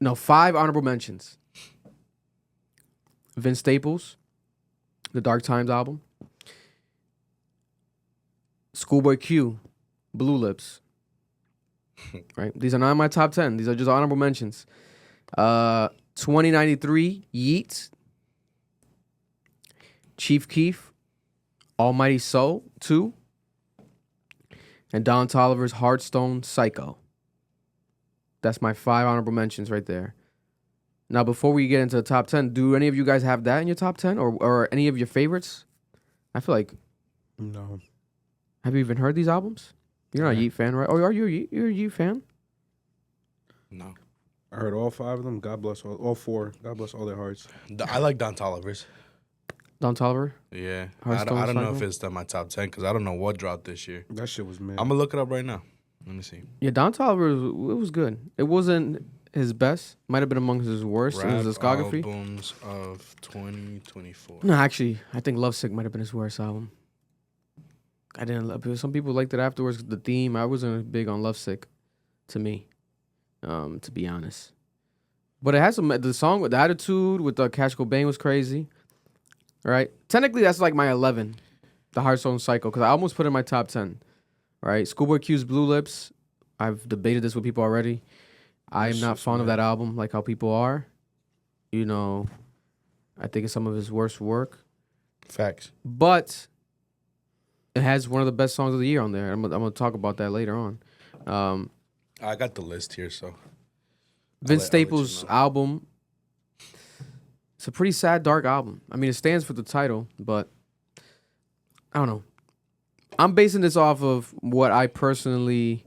No, 5 honorable mentions. Vince Staples, the Dark Times album. Schoolboy Q, Blue Lips. Right? These are not in my top 10. These are just honorable mentions. 2093, Yeats. Chief Keef, Almighty Soul 2. And Don Toliver's Heartstone Psycho. That's my 5 honorable mentions right there. Now, before we get into the top 10, do any of you guys have that in your top 10 or any of your favorites? I feel like... No. Have you even heard these albums? You're not a Yeet fan, right? Oh, are you you're a Yeet fan? No. I heard all 5 of them. God bless all 4. God bless all their hearts. I like Don Toliver's. Don Toliver? Yeah. I Heartstone don't know if Psycho? it's in my top 10 because I don't know what dropped this year. That shit was mad. I'm going to look it up right now. Let me see. Yeah, Don Toliver, it was good. It wasn't his best. Might have been among his worst in his discography. Albums of 2024. No, actually, I think Lovesick might have been his worst album. I didn't love it. Some people liked it afterwards. The theme, I wasn't big on Lovesick, to me, to be honest. But it has some, the song with the attitude with Cash Cobain was crazy. Right? Technically, that's like my 11, the Heartstone Psycho, because I almost put it in my top 10. Right? Schoolboy Q's Blue Lips. I've debated this with people already. I am not fond of that album like how people are. You know, I think it's some of his worst work. Facts. But it has one of the best songs of the year on there. I'm going to talk about that later on. I got the list here, so. Vince Staples' album. It's a pretty sad, dark album. I mean, it stands for the title, but I don't know. I'm basing this off of what I personally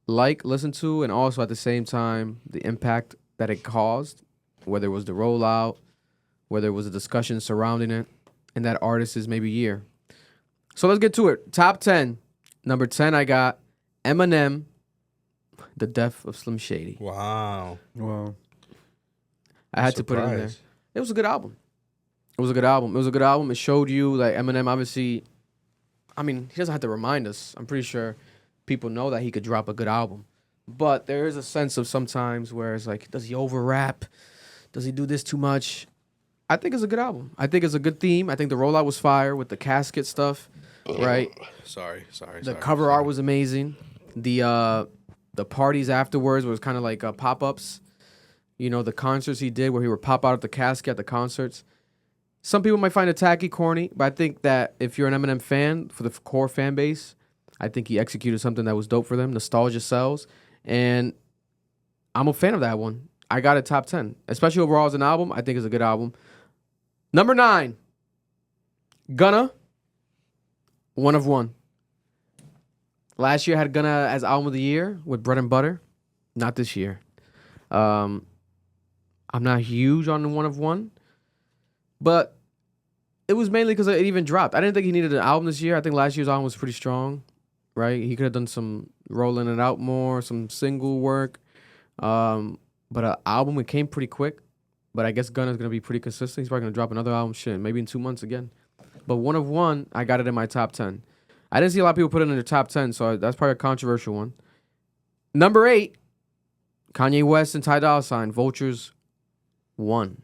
listen to, and also at the same time, the impact that it caused, whether it was the rollout, whether it was a discussion surrounding it, and that artist's maybe year. So let's get to it. Top 10. Number 10, I got Eminem, The Death of Slim Shady. Wow. I had to put it in there. It was a good album. It was a good album. It showed you, like, Eminem, obviously, I mean, he doesn't have to remind us. I'm pretty sure people know that he could drop a good album. But there is a sense of sometimes where it's like, does he over-rap? Does he do this too much? I think it's a good album. I think it's a good theme. I think the rollout was fire with the casket stuff, right? Sorry. The cover art was amazing. The parties afterwards was kind of like pop-ups. You know, the concerts he did where he would pop out of the casket at the concerts. Some people might find it tacky, corny, but I think that if you're an Eminem fan, for the core fan base, I think he executed something that was dope for them. Nostalgia sells. And I'm a fan of that one. I got it top 10. Especially overall as an album, I think it's a good album. Number 9, Gunna, One of One. Last year I had Gunna as album of the year with Bread and Butter. Not this year. I'm not huge on the One of One, but it was mainly because it even dropped. I didn't think he needed an album this year. I think last year's album was pretty strong, right? He could have done some rolling it out more, some single work. But an album, it came pretty quick. But I guess Gunna's going to be pretty consistent. He's probably going to drop another album, maybe in 2 months again. But One of One, I got it in my top 10. I didn't see a lot of people put it in their top 10, so that's probably a controversial one. Number 8, Kanye West and Ty Dolla $ign, Vultures 1.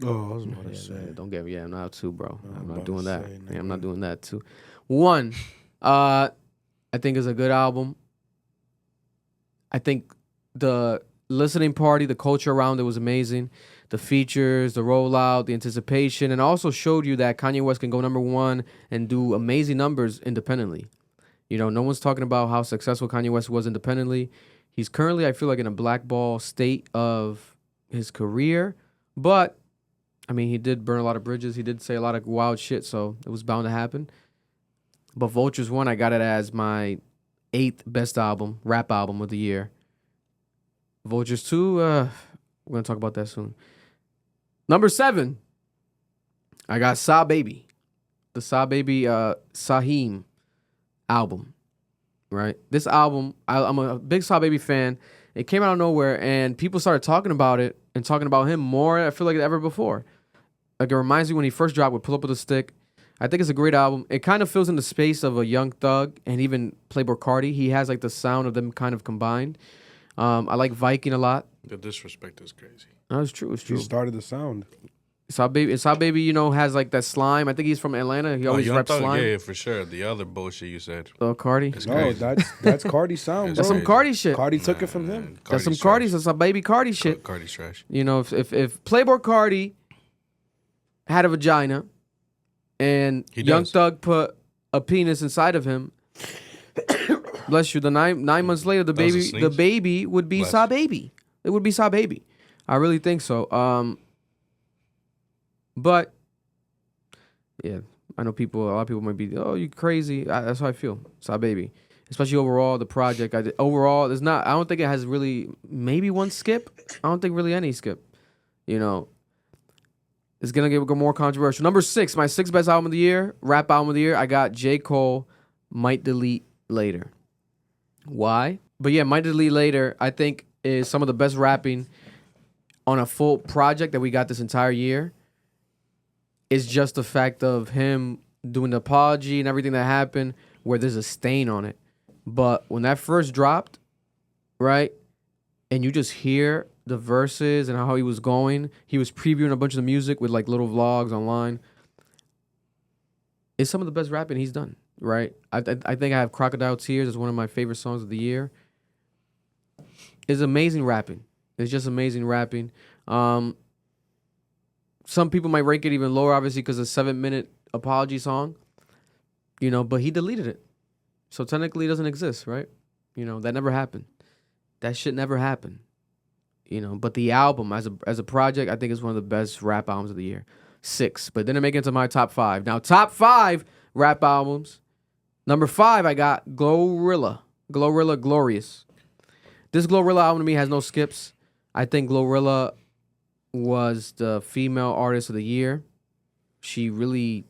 Oh, I was about to say. Don't get me. Yeah, I'm not 2, bro. I'm not about doing to that. say, Yeah, I'm nigga. not doing that, 2. 1, I think is a good album. I think the listening party, the culture around it was amazing. The features, the rollout, the anticipation, and also showed you that Kanye West can go number 1 and do amazing numbers independently. You know, no one's talking about how successful Kanye West was independently. He's currently, I feel like, in a blackball state of his career. But, I mean, he did burn a lot of bridges. He did say a lot of wild shit, so it was bound to happen. But Vultures 1, I got it as my 8th best album, rap album of the year. Vultures 2, we're going to talk about that soon. Number 7, I got Sa Baby. The Sa Baby Saheem album, right? This album, I'm a big Sa Baby fan. It came out of nowhere, and people started talking about it and talking about him more, I feel like, than ever before. Like, it reminds me when he first dropped with Pull Up With a Stick. I think it's a great album. It kind of fills in the space of a Young Thug and even Playboi Carti. He has, like, the sound of them kind of combined. I like Viking a lot. The disrespect is crazy. No, it's true. It's He true. started the sound. Saw baby, you know, has like that slime. I think he's from Atlanta. He always Young reps Thug, slime. yeah, for sure. The other bullshit you said. Cardi. It's No, crazy. that's Cardi's sound, It's bro. That's some crazy. Cardi shit. Cardi took it from him. That's some Cardi's Cardi. trash. That's some baby Cardi shit. Cardi's trash. You know, if Playboy Cardi had a vagina and He Young does. Thug put a penis inside of him, bless you. The nine months later, the That was a sneeze? baby would be Bless. Sa Baby. It would be Sa Baby. I really think so. But yeah, I know a lot of people might be, oh, you crazy. That's how I feel. Sa Baby. Especially overall, the project. Overall, there's not. I don't think it has really. Maybe one skip. I don't think really any skip. You know, it's gonna get more controversial. Number 6, my 6th best album of the year, rap album of the year. I got J. Cole, Might Delete Later. Why? But yeah, Might Delete Later, I think, is some of the best rapping on a full project that we got this entire year. It's just the fact of him doing the apology and everything that happened where there's a stain on it. But when that first dropped, right, and you just hear the verses and how he was going, he was previewing a bunch of the music with like little vlogs online. It's some of the best rapping he's done, right? I think I have Crocodile Tears as one of my favorite songs of the year. It's amazing rapping. It's just amazing rapping. Some people might rank it even lower, obviously, because it's a 7-minute apology song, you know, but he deleted it. So technically it doesn't exist, right? You know, that never happened. That shit never happened. You know, but the album as a project, I think is one of the best rap albums of the year. 6, but then it make it into my top 5. Now, top 5 rap albums. Number 5, I got Glorilla. Glorious. This Glorilla album to me has no skips. I think Glorilla was the female artist of the year. She really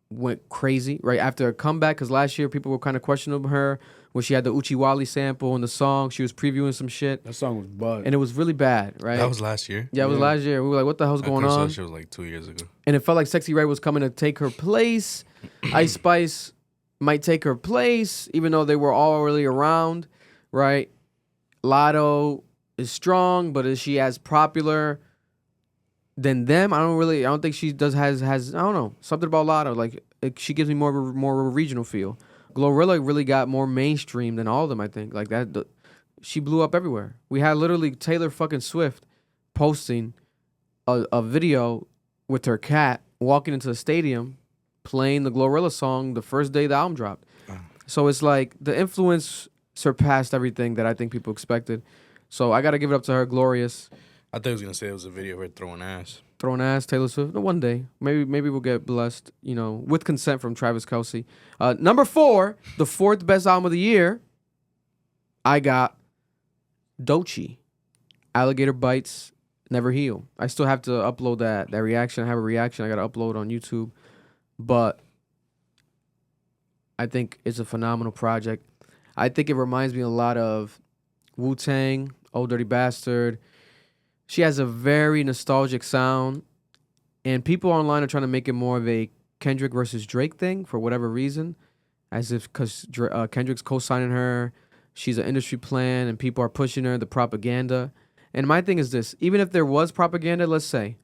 went crazy right after her comeback, because last year people were kind of questioning her when she had the Uchiwali sample in the song. She was previewing some shit, That song was bud. and it was really bad, right? That was last year. Yeah, it was last year. We were like, what the hell's going on? She was like 2 years ago. And it felt like Sexy Red was coming to take her place. Ice Spice might take her place, even though they were already around, right? Lotto is strong, but is she as popular than them? I don't think she has I don't know, something about Lotto. Like, she gives me more of a regional feel. Glorilla really got more mainstream than all of them, I think. Like that, she blew up everywhere. We had literally Taylor fucking Swift posting a video with her cat walking into the stadium playing the Glorilla song the first day the album dropped. So it's like the influence surpassed everything that I think people expected. So I got to give it up to her, Glorious. I thought he was going to say it was a video of her throwing ass. Throwing ass, Taylor Swift. No, one day. Maybe we'll get blessed, you know, with consent from Travis Kelce. Number 4, the 4th best album of the year, I got Doechii. Alligator Bites, Never Heal. I still have to upload that reaction. I have a reaction I got to upload on YouTube. But I think it's a phenomenal project. I think it reminds me a lot of Wu-Tang, Old Dirty Bastard. She has a very nostalgic sound, and people online are trying to make it more of a Kendrick versus Drake thing for whatever reason, as if because Kendrick's co-signing her, she's an industry plan, and people are pushing her, the propaganda. And my thing is this, even if there was propaganda, let's say,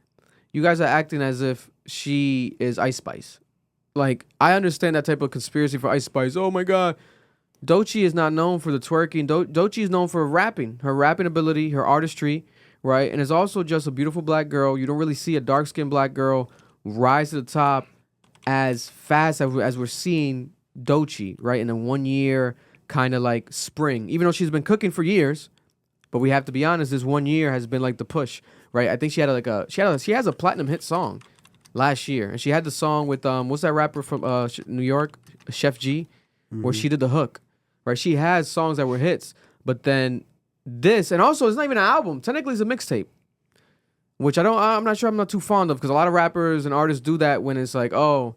you guys are acting as if she is Ice Spice. Like, I understand that type of conspiracy for Ice Spice. Oh my God. Doechii is not known for the twerking. Doechii is known for rapping, her rapping ability, her artistry, right? And is also just a beautiful black girl. You don't really see a dark-skinned black girl rise to the top as fast as we're seeing Doechii, right? In a 1 year kind of like spring. Even though she's been cooking for years, but we have to be honest, this 1 year has been like the push, right? I think she has a platinum hit song last year, and she had the song with what's that rapper from New York, Chef G, where she did the hook, right? She has songs that were hits, but then this, and also it's not even an album. Technically, it's a mixtape, which I'm not too fond of, because a lot of rappers and artists do that when it's like, oh,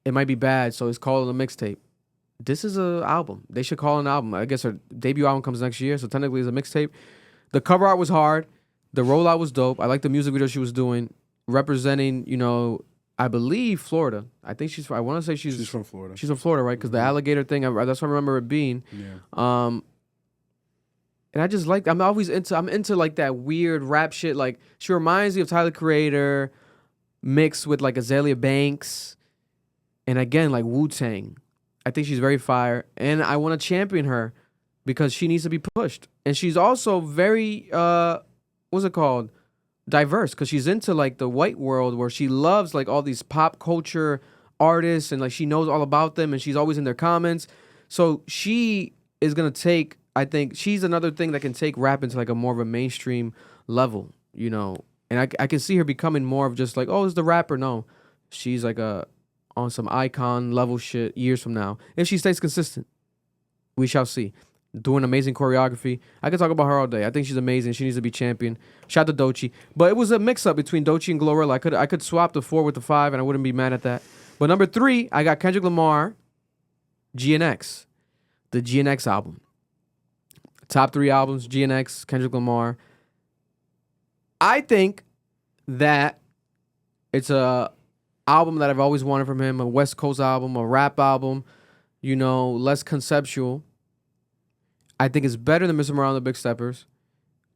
it might be bad, so it's called a mixtape. This is an album. They should call it an album. I guess her debut album comes next year, so technically it's a mixtape. The cover art was hard. The rollout was dope. I like the music video she was doing, representing, you know, I believe Florida. I think I want to say she's from Florida. She's from Florida, right? Because the alligator thing, that's what I remember it being. Yeah. And I just like, I'm into like that weird rap shit. Like, she reminds me of Tyler Creator mixed with like Azalea Banks. And again, like Wu-Tang. I think she's very fire. And I want to champion her because she needs to be pushed. And she's also very, what's it called? Diverse, because she's into like the white world where she loves like all these pop culture artists and like she knows all about them and she's always in their comments. So she is going to take, I think she's another thing that can take rap into like a more of a mainstream level, you know. And I can see her becoming more of just like, oh, is the rapper? No, she's like on some icon level shit years from now. If she stays consistent, we shall see. Doing amazing choreography. I could talk about her all day. I think she's amazing. She needs to be champion. Shout out to Doechii. But it was a mix-up between Doechii and Glorilla. I could swap the 4 with the 5, and I wouldn't be mad at that. But number 3, I got Kendrick Lamar, GNX. The GNX album. Top 3 albums, GNX, Kendrick Lamar. I think that it's a album that I've always wanted from him, a West Coast album, a rap album, you know, less conceptual. I think it's better than Mr. Morale and the Big Steppers.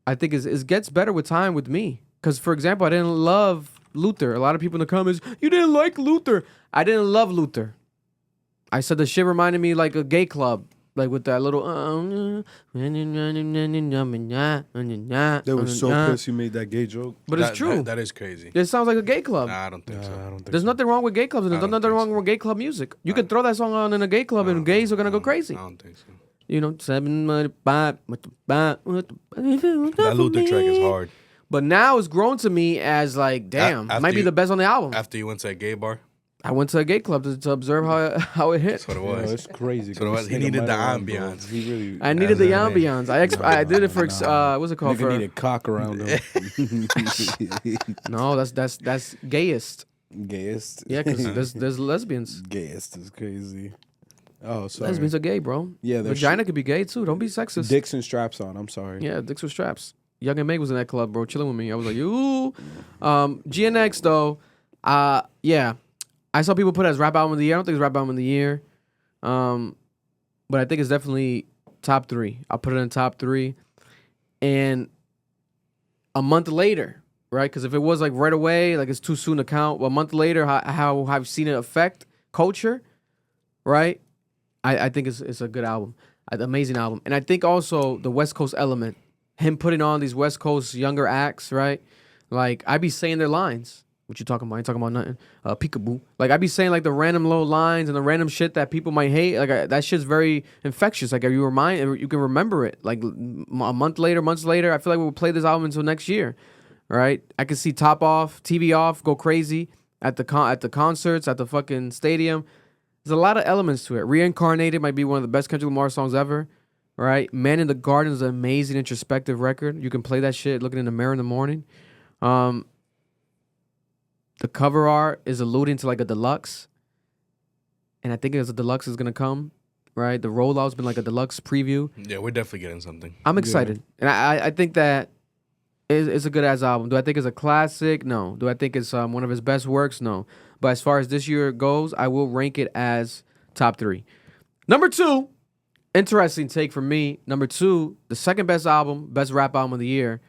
I think it gets better with time with me. Because, for example, I didn't love Luther. A lot of people in the comments, you didn't like Luther. I didn't love Luther. I said the shit reminded me like a gay club. Like with that little... They were so pissed you made that gay joke. But it's true. That is crazy. It sounds like a gay club. Nah, I don't think so. I don't think There's nothing wrong with gay clubs. And there's nothing wrong with gay club music. You could throw that song on in a gay club and gays are going to go crazy. I don't think so. You know, That Luther track is hard. But now it's grown to me as like, damn, it might be the best on the album. After you went to a gay bar? I went to a gay club to observe how it hit. That's what it was. it's crazy. So he needed the ambiance. He really. I needed the ambiance. I did it for what's it called? Nigga needed cock around him. No, that's gayest. Gayest. Yeah, because there's lesbians. Gayest is crazy. Oh, sorry. Lesbians are gay, bro. Yeah, vagina could be gay too. Don't be sexist. Dicks and straps on. I'm sorry. Yeah, dicks with straps. Young and Meg was in that club, bro, chilling with me. I was like, you. GNX though, yeah. I saw people put it as rap album of the year. I don't think it's rap album of the year. But I think it's definitely top 3. I'll put it in top 3. And a month later, right? Because if it was like right away, like it's too soon to count. But a month later, how I've seen it affect culture, right? I think it's a good album, an amazing album. And I think also the West Coast element, him putting on these West Coast younger acts, right? Like, I be saying their lines. What you talking about? I ain't talking about nothing. Peekaboo. Like, I be saying, like, the random low lines and the random shit that people might hate. Like, that shit's very infectious. Like, you can remember it. Like, months later, I feel like we would play this album until next year, right? I could see Top Off, TV Off go crazy at the concerts, at the fucking stadium. There's a lot of elements to it. Reincarnated might be one of the best Kendrick Lamar songs ever, right? Man in the Garden is an amazing introspective record. You can play that shit looking in the mirror in the morning. The cover art is alluding to like a deluxe. And I think a deluxe is going to come, right? The rollout's been like a deluxe preview. Yeah, we're definitely getting something. I'm excited. And I think that it's a good-ass album. Do I think it's a classic? No. Do I think it's one of his best works? No. But as far as this year goes, I will rank it as top 3. Number 2, interesting take from me. Number 2, the second best album, best rap album of the year.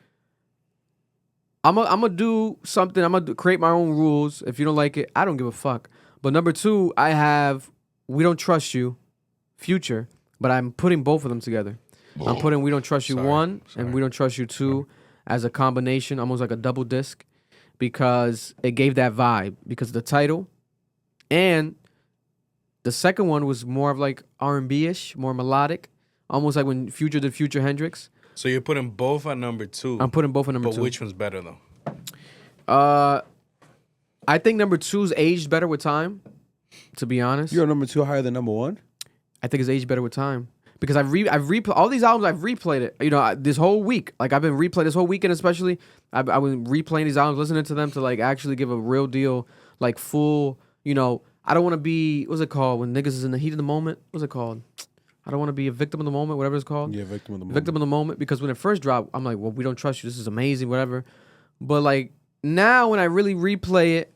I'm gonna do something. I'm gonna create my own rules. If you don't like it, I don't give a fuck. But number 2, I have We Don't Trust You, Future. But I'm putting both of them together. I'm putting We Don't Trust You 1 and We Don't Trust You 2 as a combination, almost like a double disc, because it gave that vibe because of the title. And the second one was more of like R&B-ish, more melodic, almost like when Future did Future Hendrix. So you're putting both at number 2. I'm putting both at number 2. But which one's better though? I think number 2's aged better with time, to be honest. You're number 2 higher than number 1? I think it's aged better with time. Because I've replayed all these albums. I've replayed it. You know, this whole week. Like I've been replaying this whole weekend, especially. I've been replaying these albums, listening to them to like actually give a real deal, like full. You know, I don't want to be. What's it called when niggas is in the heat of the moment? What's it called? I don't want to be a victim of the moment, whatever it's called. Yeah, victim of the moment. Victim of the moment. Because when it first dropped, I'm like, well, we don't trust you. This is amazing, whatever. But like now, when I really replay it,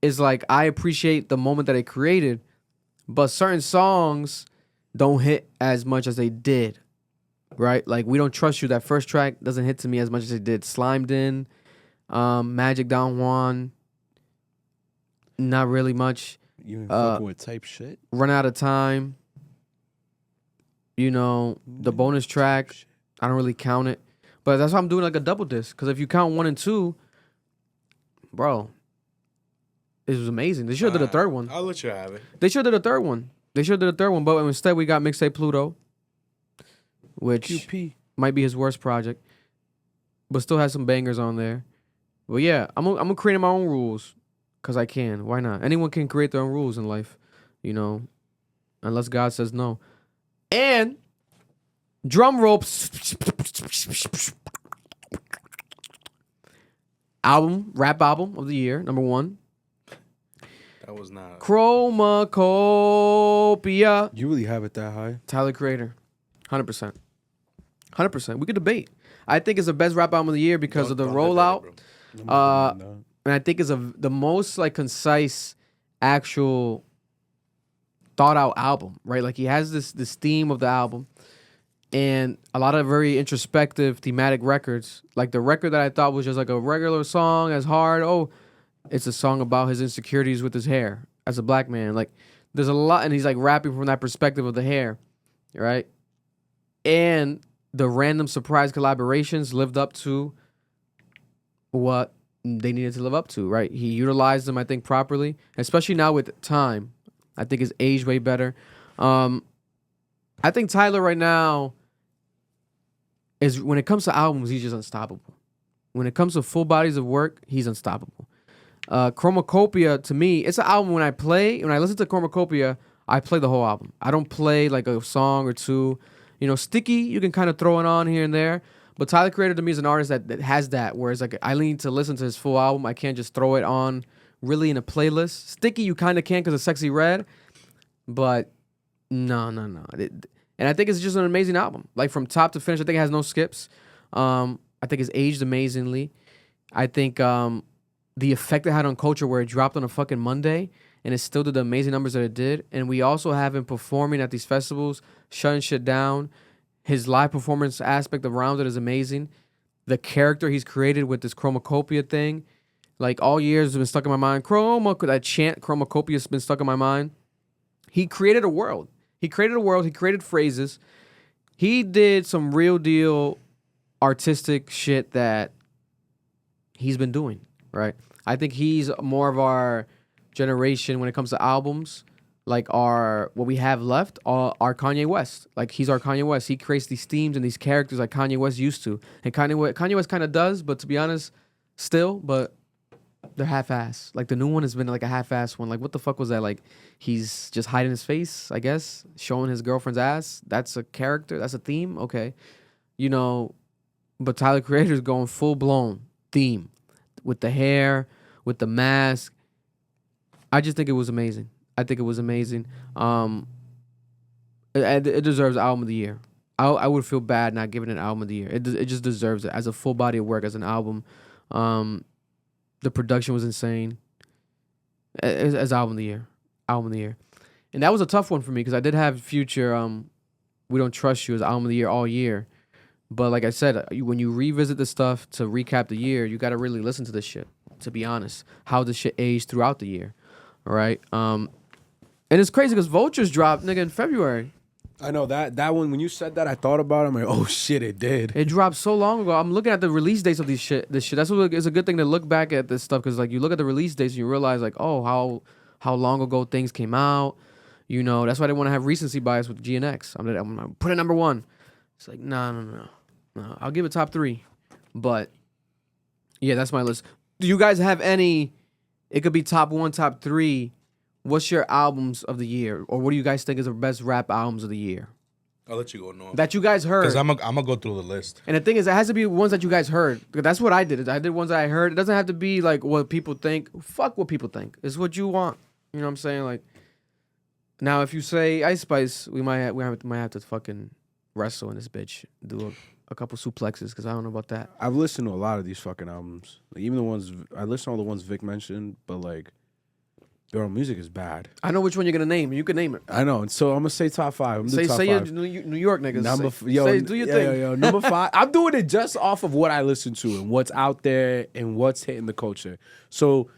it's like I appreciate the moment that it created. But certain songs don't hit as much as they did. right? Like We Don't Trust You, that first track doesn't hit to me as much as it did Slimed In, Magic Don Juan, not really much. You ain't fucking with type shit. Run Out of Time, you know, the bonus track, I don't really count it. But that's why I'm doing like a double disc. Because if you count 1 and 2, bro, it was amazing. They should have did a third one. I'll let you have it. They should have did a third one. But instead we got Mixtape Pluto, which QP. might be his worst project, but still has some bangers on there. But yeah, I'm gonna create my own rules, because I can. Why not? Anyone can create their own rules in life, you know, unless God says no. And drum ropes. Rap album of the year, number 1. That was not. Chromacopia. You really have it that high? Tyler Creator. 100%. 100%. We could debate. I think it's the best rap album of the year because of the rollout. And I think it's the most like concise, actual, thought out album, right? Like he has this theme of the album, and a lot of very introspective, thematic records. Like the record that I thought was just like a regular song, as hard. Oh, it's a song about his insecurities with his hair as a black man. Like there's a lot, and he's like rapping from that perspective of the hair, right? And the random surprise collaborations lived up to what they needed to live up to, right? He utilized them, I think, properly, especially now with time. I think it's aged way better. I think Tyler right now is, when it comes to albums, he's just unstoppable. When it comes to full bodies of work, he's unstoppable. Chromacopia, to me, it's an album when I listen to Chromacopia, I play the whole album. I don't play like a song or two. You know, Sticky, you can kind of throw it on here and there. But Tyler Creator to me is an artist that has that, whereas like I need to listen to his full album. I can't just throw it on really in a playlist. Sticky, you kind of can because of Sexy Red, but no. And I think it's just an amazing album. Like from top to finish, I think it has no skips. I think it's aged amazingly. I think the effect it had on culture where it dropped on a fucking Monday and it still did the amazing numbers that it did. And we also have him performing at these festivals, shutting shit down. His live performance aspect around it is amazing. The character he's created with this Chromacopia thing, like all years has been stuck in my mind. That chant, Chromacopia, has been stuck in my mind. He created a world. He created phrases. He did some real deal artistic shit that he's been doing, right? I think he's more of our generation when it comes to albums. Like what we have left are Kanye West. Like he's our Kanye West. He creates these themes and these characters like Kanye West used to. And Kanye West kind of does, but to be honest, still, but they're half-ass. Like the new one has been like a half-ass one. Like what the fuck was that? Like he's just hiding his face, I guess, showing his girlfriend's ass. That's a character. That's a theme. Okay. You know, but Tyler Creator's going full-blown theme with the hair, with the mask. I just think it was amazing. It deserves album of the year. I would feel bad not giving it album of the year. It just deserves it as a full body of work, as an album. The production was insane. As album of the year. And that was a tough one for me because I did have Future, We Don't Trust You as album of the year all year. But like I said, when you revisit the stuff to recap the year, you got to really listen to this shit, to be honest. How this shit aged throughout the year. All right? And it's crazy because Vultures dropped, nigga, in February. I know that one. When you said that, I thought about it. I'm like, oh shit, it did. It dropped so long ago. I'm looking at the release dates of this shit. That's what it's a good thing to look back at this stuff because like you look at the release dates and you realize like, oh, how long ago things came out. You know, that's why they want to have recency bias with GNX. I'm gonna put it number 1. It's like no. I'll give it top 3, but yeah, that's my list. Do you guys have any? It could be top 1, top 3. What's your albums of the year? Or what do you guys think is the best rap albums of the year? I'll let you go, Noah. That you guys heard. Because I'm gonna go through the list. And the thing is, it has to be ones that you guys heard. That's what I did. I did ones that I heard. It doesn't have to be like what people think. Fuck what people think. It's what you want. You know what I'm saying? Like, now if you say Ice Spice, we might have to fucking wrestle in this bitch. Do a couple suplexes because I don't know about that. I've listened to a lot of these fucking albums. Like, even the ones I listened to all the ones Vic mentioned, but like Bro, music is bad. I know which one you're gonna name. You can name it. I know. So I'm gonna say top 5. I'm gonna do top Say 5. your New York niggas. Do your thing. Yo, number 5. I'm doing it just off of what I listen to and what's out there and what's hitting the culture. So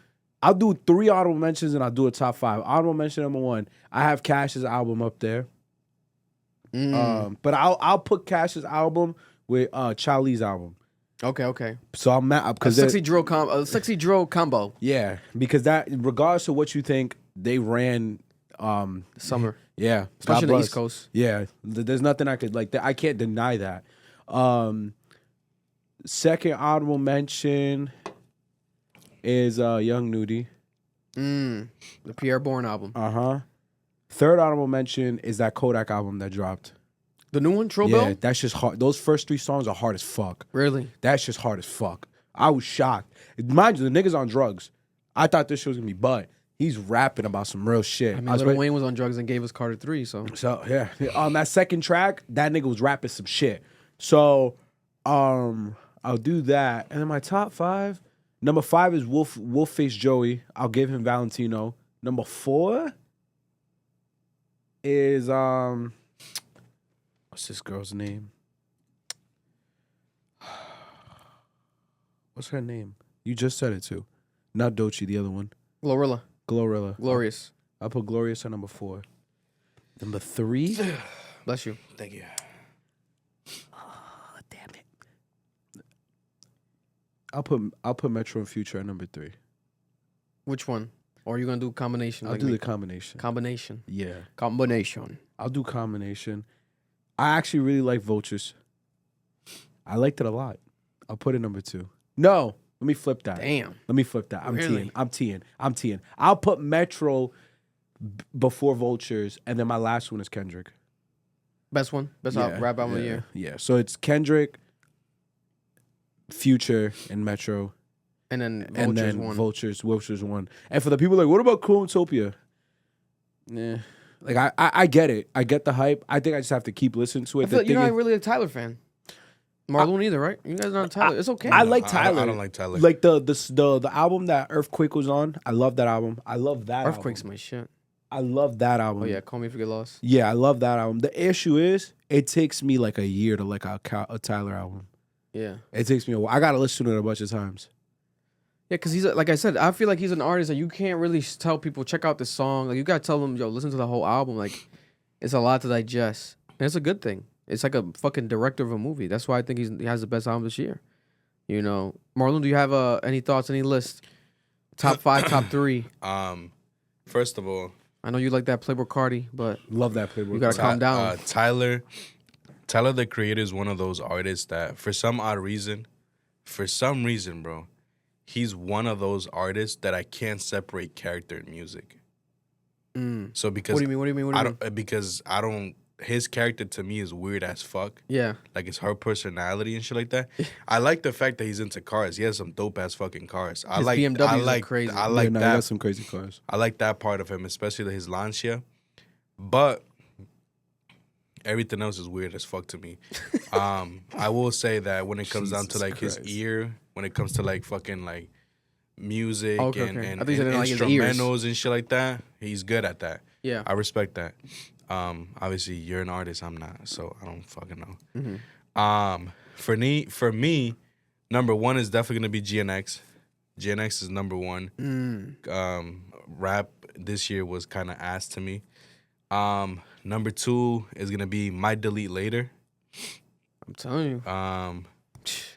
I'll do 3 honorable mentions and I'll do a top 5. Honorable mention number 1. I have Cash's album up there. But I'll put Cash's album with Charlie's album. Okay. So I'm mad because sexy drill combo. Yeah, because that, regardless of what you think, they ran Summer. Yeah, Especially God in the bless. East Coast. Yeah, there's nothing I could like. I can't deny that. Second honorable mention is Young Nudie. The Pierre Bourne album. Third honorable mention is that Kodak album that dropped. The new one, Tro Yeah, Bell? that's just hard. Those first 3 songs are hard as fuck. Really? That's just hard as fuck. I was shocked. Mind you, the nigga's on drugs. I thought this shit was gonna be butt. He's rapping about some real shit. I mean, Lil Wayne was on drugs and gave us Carter 3, so. So yeah, on that second track, that nigga was rapping some shit. So, I'll do that, and then my top 5. Number 5 is Wolfface Joey. I'll give him Valentino. Number 4 is what's this girl's name? What's her name? You just said it too. Not Doechii, the other one. Glorilla. Glorious. I'll put Glorious on number 4. Number 3. Bless you. Thank you. Oh, damn it. I'll put Metro and Future at number 3. Which one? Or are you going to do combination? I'll do the combination. Combination. Yeah. Combination. I'll do combination. I actually really like Vultures. I liked it a lot. I'll put it number 2. No, let me flip that. Damn. Let me flip that. I'm Really? teeing. I'll put Metro before Vultures, and then my last one is Kendrick. Best one? Best rap album of the year? Yeah. So it's Kendrick, Future, and Metro. And then Vultures And then one. Vultures 1. And for the people like, what about Cooltopia? Yeah. Like, I get it. I get the hype. I think I just have to keep listening to it. I feel like you're not really a Tyler fan. Marlon either, right? You guys are not Tyler. It's okay. I like Tyler. I don't like Tyler. Like the album that Earthquake was on. I love that album. I love that Earthquake's album. my shit. I love that album. Oh, yeah. Call Me If You Get Lost. Yeah, I love that album. The issue is, it takes me like a year to like a Tyler album. Yeah. It takes me a while. I got to listen to it a bunch of times. Yeah, because he's, like I said, I feel like he's an artist that you can't really tell people, check out this song. Like, you got to tell them, yo, listen to the whole album. Like, it's a lot to digest. And it's a good thing. It's like a fucking director of a movie. That's why I think he has the best album this year. You know, Marlon, do you have any thoughts, any list? Top 5, top 3. First of all, I know you like that Playboy Cardi, but Love that Playboy. you gotta calm down. Tyler the Creator is one of those artists that, for some reason, bro, he's one of those artists that I can't separate character and music. So because What do you mean? Because I don't. His character to me is weird as fuck. Yeah. Like, it's her personality and shit like that. I like the fact that he's into cars. He has some dope ass fucking cars. His BMWs are crazy. I like He that. got some crazy cars. I like that part of him, especially his Lancia. But everything else is weird as fuck to me. I will say that when it comes down to like Jesus his ear, when it comes to like fucking like music and I think you said like his ears. instrumentals and shit like that, he's good at that. Yeah. I respect that. Obviously you're an artist, I'm not, so I don't fucking know. Mm-hmm. For me, number 1 is definitely gonna be GNX. GNX is number 1. Rap this year was kind of ass to me. Number 2 is gonna be Might Delete Later. I'm telling you.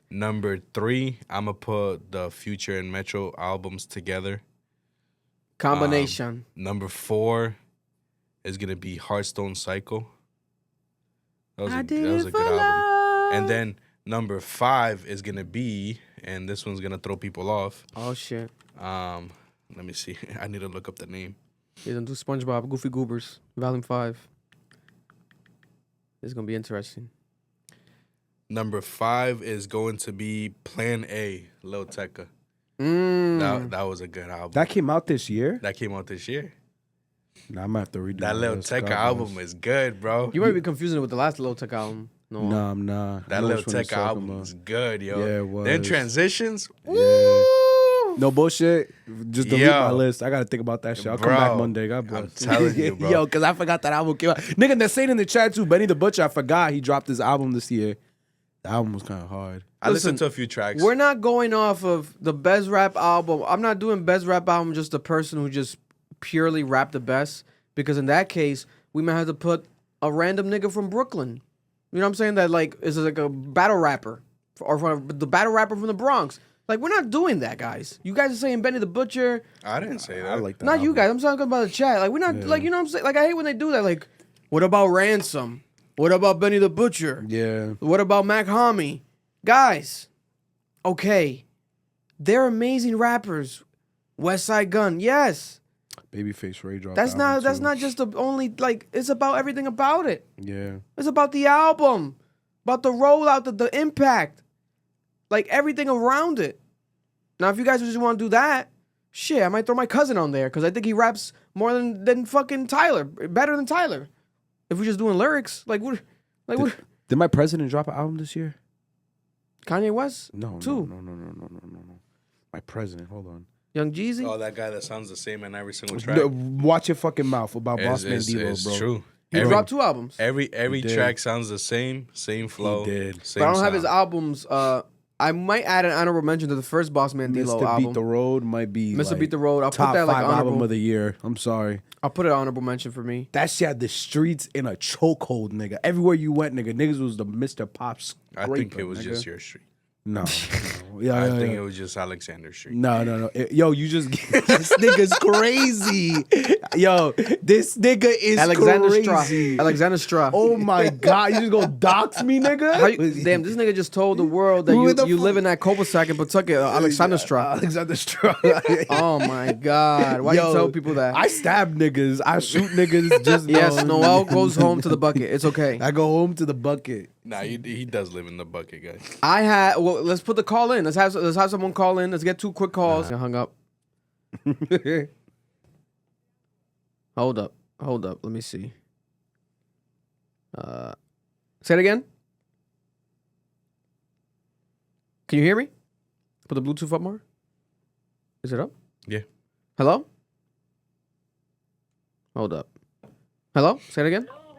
Number 3, I'm gonna put the Future and Metro albums together. Combination. Number 4 is gonna be Hearthstone Cycle. That was a good album. And then number 5 is gonna be, and this one's gonna throw people off. Oh shit. Let me see. I need to look up the name. He's gonna do SpongeBob, Goofy Goobers, Volume 5. This is gonna be interesting. Number 5 is going to be Plan A, Lil Tecca. That was a good album. That came out this year? That came out this year. Nah, I'm gonna have to redo That my Lil list. Tecca God album bless. is good, bro. You might be confusing it with the last Lil Tecca album. No. Nah, I'm not. That I know Lil which one you're Tecca talking album about. was good, yo. Yeah, it was. Then Transitions. Yeah. Woo! No bullshit. Just delete Yo. my list. I gotta think about that shit. I'll come Bro, back Monday. God bless. I'm telling you, bro. Yo, because I forgot that album came out. Nigga, they're saying in the chat too, Benny the Butcher, I forgot he dropped his album this year. The album was kind of hard. I listened to a few tracks. We're not going off of the best rap album. I'm not doing best rap album just the person who just purely rap the best. Because in that case, we might have to put a random nigga from Brooklyn. You know what I'm saying? That like is like a battle rapper. Or from the battle rapper from the Bronx. Like, we're not doing that, guys. You guys are saying Benny the Butcher. I didn't say that. I like that. Not album. you guys. I'm talking about the chat. Like, we're not, like, you know what I'm saying? Like, I hate when they do that. Like, what about Ransom? What about Benny the Butcher? Yeah. What about Mac Homie? Guys, okay. They're amazing rappers. West Side Gun, yes. Babyface Ray dropped. That's the not album, that's too. not just the only, like, it's about everything about it. Yeah. It's about the album. About the rollout, the impact. Like, everything around it. Now, if you guys just want to do that, shit, I might throw my cousin on there because I think he raps more than fucking Tyler, better than Tyler. If we're just doing lyrics, like what? Did my president drop an album this year? Kanye West, No. too. No. My president. Hold on. Young Jeezy. Oh, that guy that sounds the same in every single track. Watch your fucking mouth about Boss Man Dilo, It's bro. true. He dropped 2 albums. Every He did. track sounds the same flow. did. Same But I don't have his sound. albums. I might add an honorable mention to the first Boss Man Dilo Mr. album. Beat the Road might be Mr. like Beat the Road. I'll top put that like 5 album honorable. of the year. I'm sorry. I'll put it honorable mention for me. That shit had the streets in a chokehold, nigga. Everywhere you went, nigga, niggas was the Mr. Pops. I think it was just your street. No. Yeah, I yeah, think yeah. it was just Alexander Street. No. Yo, you just this nigga's crazy. Yo, this nigga is Alexander crazy. Straw. Alexander Straw. Oh my god, you just gonna dox me, nigga? How you, damn, this nigga just told the world that Who the you fuck- live in that cul-de-sac in Pawtucket, Alexander Straw. Alexander Straw. Oh my God! Why you tell people that? I stab niggas. I shoot niggas. Just Yes, know. Noel goes home to the bucket. It's okay. I go home to the bucket. Nah, he does live in the bucket, guys. I had. Well, let's put the call in. Let's have someone call in. Let's get 2 quick calls. I hung up. Hold up. Let me see. Say it again. Can you hear me? Put the Bluetooth up more. Is it up? Yeah. Hello? Hold up. Hello? Say it again. Hello.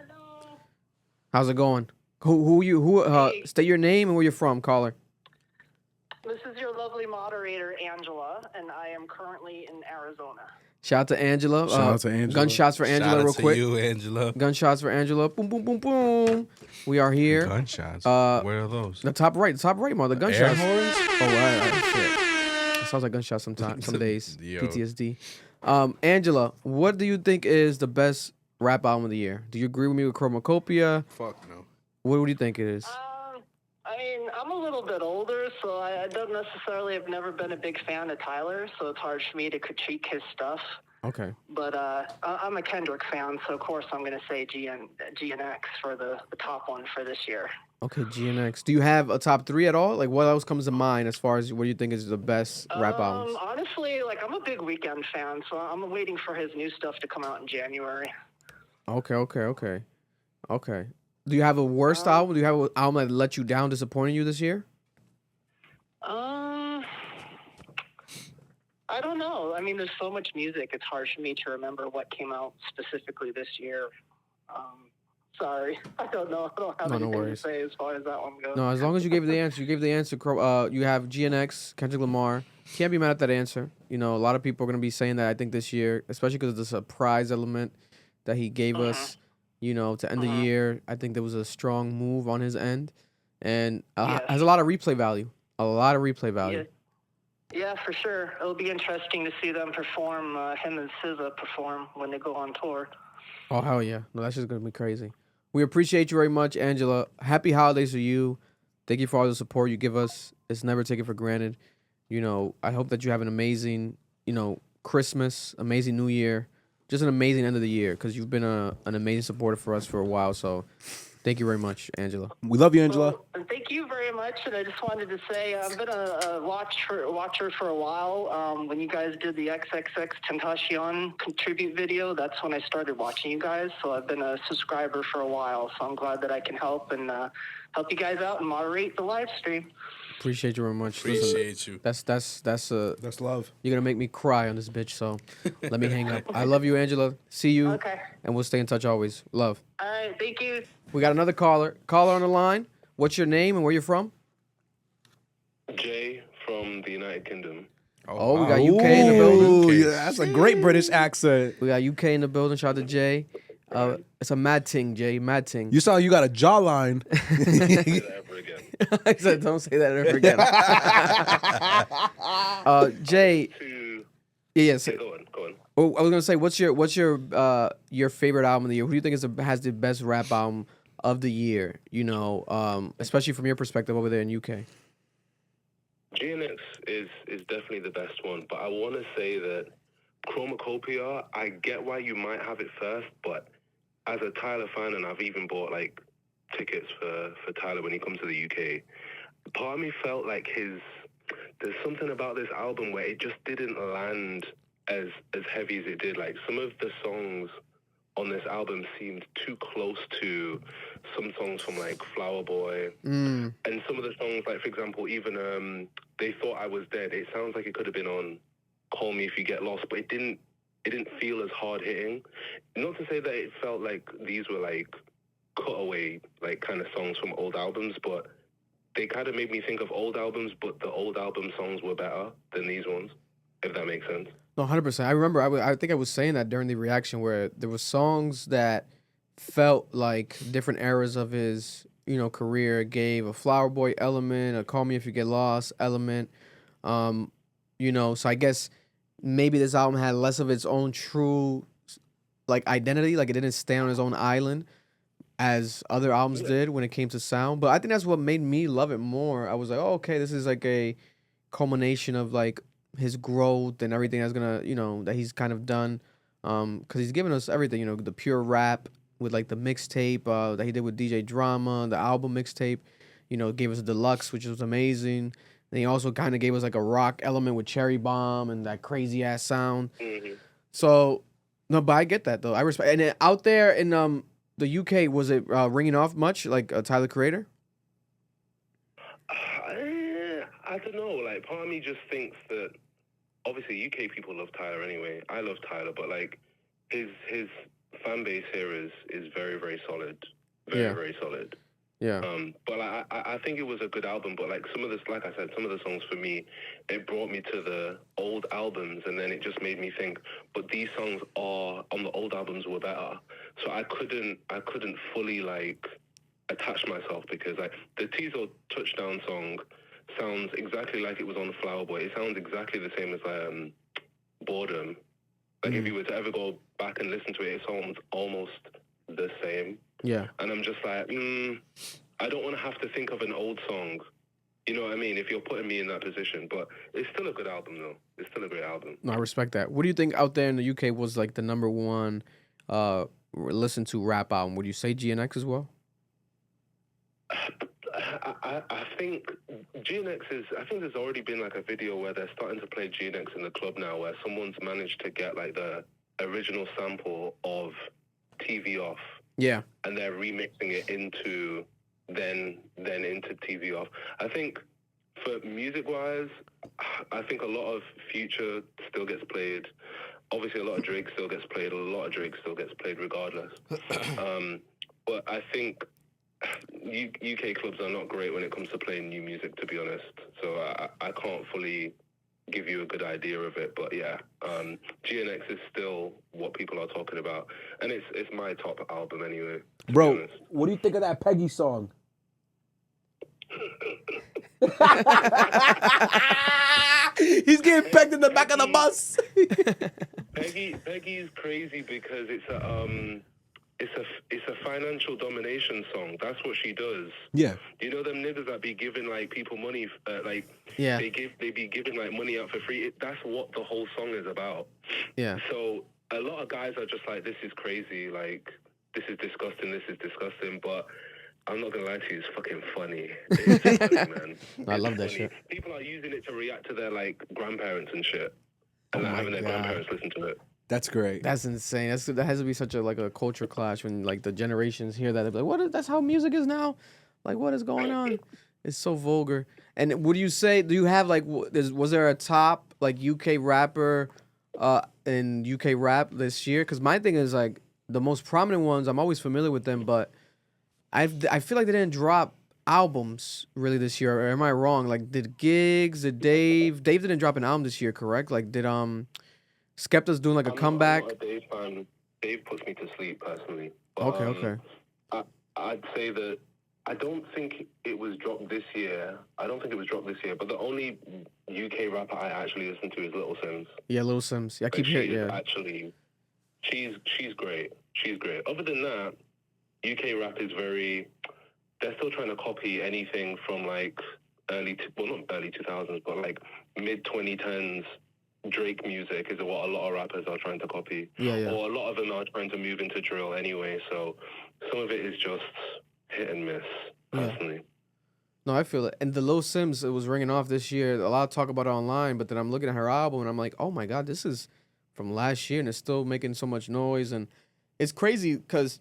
How's it going? Who Hey. state your name and where you're from, caller. This is your lovely moderator, Angela, and I am currently in Arizona. Shout out to Angela. Shout out to Angela. Gunshots for Angela Shout out real to quick. you, Angela. Gunshots for Angela. Boom, boom, boom, boom. We are here. Gunshots. Uh, Where are those? The top right, mother. Gunshots. Air horns? Oh, right, shit. It sounds like gunshots sometimes, some days. Yo. PTSD. Angela, what do you think is the best rap album of the year? Do you agree with me with Chromacopia? Fuck no. What do you think it is? I mean, I'm a little bit older, so I don't necessarily have never been a big fan of Tyler, so it's hard for me to critique his stuff. Okay. But I'm a Kendrick fan, so of course I'm going to say GNX for the top one for this year. Okay, GNX. Do you have a top 3 at all? Like, what else comes to mind as far as what you think is the best rap albums? Honestly, like, I'm a big Weeknd fan, so I'm waiting for his new stuff to come out in January. Okay. Do you have a worst album? Do you have an album that let you down, disappointed you this year? I don't know. I mean, there's so much music. It's hard for me to remember what came out specifically this year. Sorry. I don't know. I don't have No anything worries. to say as far as that one goes. No, as long as you gave the answer. You gave the answer. You have GNX, Kendrick Lamar. Can't be mad at that answer. You know, a lot of people are going to be saying that, I think, this year, especially because of the surprise element that he gave us, you know, to end the year. I think there was a strong move on his end. And has a lot of replay value. Yeah, for sure. It'll be interesting to see them perform, him and SZA perform when they go on tour. Oh, hell yeah. No, that's just going to be crazy. We appreciate you very much, Angela. Happy holidays to you. Thank you for all the support you give us. It's never taken for granted. You know, I hope that you have an amazing, you know, Christmas, amazing New Year, just an amazing end of the year because you've been an amazing supporter for us for a while. So thank you very much, Angela. We love you, Angela. Well, and thank you very much. And I just wanted to say I've been a watcher for a while. When you guys did the XXXtentacion contribute video, that's when I started watching you guys. So I've been a subscriber for a while. So I'm glad that I can help and help you guys out and moderate the live stream. Appreciate you very much. Listen, Appreciate you. That's love. you're gonna make me cry on this bitch. So let me hang up. I love you, Angela. See you. Okay. And we'll stay in touch always. Love. All right. Thank you. We got another caller. Caller on the line. What's your name and where you're from? Jay from the United Kingdom. Oh, we got UK in the building. Ooh, yeah, that's a great British accent. We got UK in the building. Shout out to Jay. It's a mad ting, Jay. Mad ting. You sound you got a jawline. Say that ever again. I said, don't say that ever again. Jay. Yes. Yeah, go on. Oh, I was gonna say, what's your favorite album of the year? Who do you think has the best rap album of the year? You know, especially from your perspective over there in UK. GNX is definitely the best one, but I want to say that Chromacopia, I get why you might have it first, but as a Tyler fan, and I've even bought like tickets for Tyler when he comes to the UK, part of me felt like there's something about this album where it just didn't land as heavy as it did. Like some of the songs on this album seemed too close to some songs from like Flower Boy, and some of the songs, like for example, even They Thought I Was Dead. It sounds like it could have been on Call Me If You Get Lost, but it didn't feel as hard hitting. Not to say that it felt like these were like cutaway like kind of songs from old albums, but they kind of made me think of old albums, but the old album songs were better than these ones, if that makes sense. No, 100%. I remember. I think I was saying that during the reaction where there were songs that felt like different eras of his, career. It gave a Flower Boy element, a Call Me If You Get Lost element. So I guess maybe this album had less of its own true, like identity. Like it didn't stay on its own island as other albums did when it came to sound. But I think that's what made me love it more. I was like, oh, okay, this is like a culmination of like his growth and everything that's gonna, that he's kind of done. Because he's given us everything, the pure rap with like the mixtape that he did with DJ Drama, the album mixtape, gave us a deluxe, which was amazing. And he also kind of gave us like a rock element with Cherry Bomb and that crazy ass sound. Mm-hmm. So, no, but I get that though. I respect. And then out there in the UK, was it ringing off much like Tyler Creator? I don't know. Like, part of me just thinks that obviously UK people love Tyler anyway. I love Tyler, but like his fan base here is very, very solid. Very solid. Yeah. But I think it was a good album. But like some of this, like I said, some of the songs for me, it brought me to the old albums, and then it just made me think. But these songs on the old albums were better, so I couldn't fully like attach myself, because like the Tizo Touchdown song sounds exactly like it was on Flower Boy. It sounds exactly the same as Boredom. Like if you were to ever go back and listen to it, it sounds almost the same. Yeah. And I'm just like, I don't want to have to think of an old song. You know what I mean? If you're putting me in that position. But it's still a good album, though. It's still a great album. No, I respect that. What do you think out there in the UK was like the number one listened to rap album? Would you say GNX as well? I think GNX I think there's already been like a video where they're starting to play GNX in the club now, where someone's managed to get like the original sample of TV Off. Yeah. And they're remixing it into then into TV Off. I think for music-wise, I think a lot of Future still gets played. Obviously, a lot of Drake still gets played. A lot of Drake still gets played regardless. But I think UK clubs are not great when it comes to playing new music, to be honest. So I can't fully give you a good idea of it. But yeah, GNX is still what people are talking about. And it's my top album anyway. Bro, what do you think of that Peggy song? He's getting pegged in the back of the bus. Peggy is crazy because it's a financial domination song. That's what she does. Yeah. You know them niggas that be giving like people money, they be giving like money out for free. That's what the whole song is about. Yeah. So a lot of guys are just like, this is crazy. Like, this is disgusting. But I'm not gonna lie to you, it's fucking funny. It's funny, man. I love that shit. People are using it to react to their like grandparents and shit, and having their grandparents listen to it. That's great. That's insane. That has to be such a culture clash when like the generations hear that. They're like, "What? That's how music is now? Like, what is going on?" It's so vulgar. And what do you say? Do you have like was there a top like UK rapper in UK rap this year? Because my thing is like the most prominent ones. I'm always familiar with them, but I feel like they didn't drop albums really this year. Or am I wrong? Like did Gigs? Did Dave? Dave didn't drop an album this year, correct? Like did Skepta's doing like a comeback? I'm not a Dave fan. Dave puts me to sleep personally. But, Okay. I'd say that I don't think it was dropped this year. But the only UK rapper I actually listen to is Little Sims. Yeah, Lil Sims. Yeah, I keep hearing. Yeah, Actually, she's great. She's great. Other than that, UK rap is very. They're still trying to copy anything from like not early 2000s, but like mid 2010s. Drake music is what a lot of rappers are trying to copy. Yeah. Or a lot of them are trying to move into drill anyway. So some of it is just hit and miss, personally. No, I feel it. And the Lil Sims, it was ringing off this year. A lot of talk about it online, but then I'm looking at her album and I'm like, oh my God, this is from last year and it's still making so much noise. And it's crazy because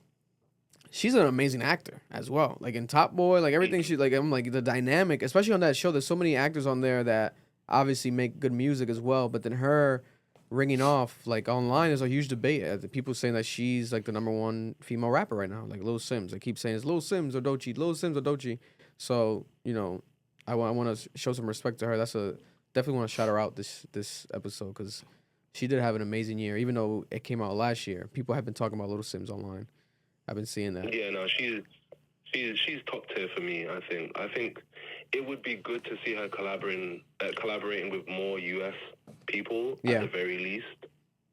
she's an amazing actor as well. Like in Top Boy, like everything she like, I'm like the dynamic, especially on that show. There's so many actors on there that obviously make good music as well. But then her ringing off like online is a huge debate. People saying that she's like the #1 female rapper right now, like Lil Sims. I keep saying it's Lil Sims or Doechii, Lil Sims or Doechii. So I want to show some respect to her. Definitely want to shout her out this episode because she did have an amazing year, even though it came out last year. People have been talking about Lil Sims online. I've been seeing that. Yeah, no, she's top tier for me. I think it would be good to see her collaborating with more US people at the very least.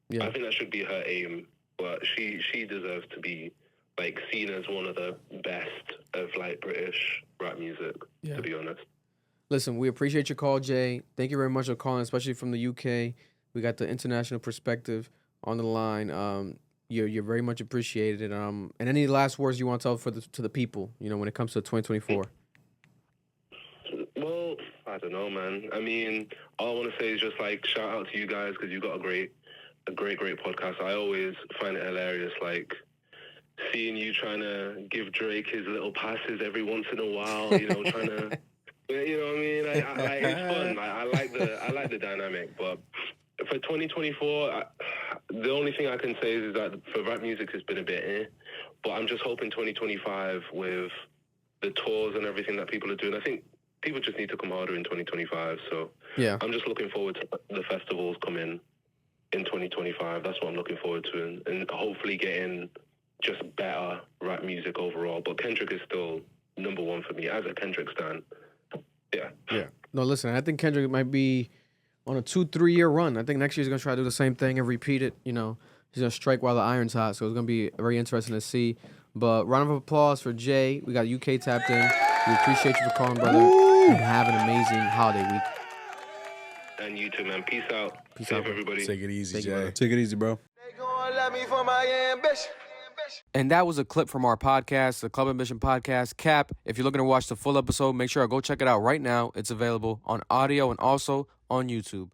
Yeah, I think that should be her aim. But she deserves to be like seen as one of the best of like British rap music. Yeah. To be honest. Listen, we appreciate your call, Jay. Thank you very much for calling, especially from the UK. We got the international perspective on the line. You're very much appreciated. And any last words you want to tell to the people, when it comes to 2024? Well, I don't know, man. I mean, all I want to say is just like shout out to you guys because you got a great podcast. I always find it hilarious, like seeing you trying to give Drake his little passes every once in a while. Trying to, you know what I mean? It's fun. I like the dynamic, but. For 2024, the only thing I can say is that for rap music, it's been a bit but I'm just hoping 2025 with the tours and everything that people are doing, I think people just need to come harder in 2025. So yeah, I'm just looking forward to the festivals coming in 2025. That's what I'm looking forward to, and hopefully getting just better rap music overall. But Kendrick is still #1 for me as a Kendrick stan. Yeah. No, listen, I think Kendrick might be on a 2-3 year run. I think next year he's going to try to do the same thing and repeat it. He's going to strike while the iron's hot. So it's going to be very interesting to see. But round of applause for Jay. We got UK tapped in. We appreciate you for calling, brother. And have an amazing holiday week. And you too, man. Peace out. Peace out, everybody. Take it easy, Jay. Take it easy, bro. They gonna love me for my ambition. And that was a clip from our podcast, the Club Ambition podcast. Cap, if you're looking to watch the full episode, make sure to go check it out right now. It's available on audio and also on YouTube.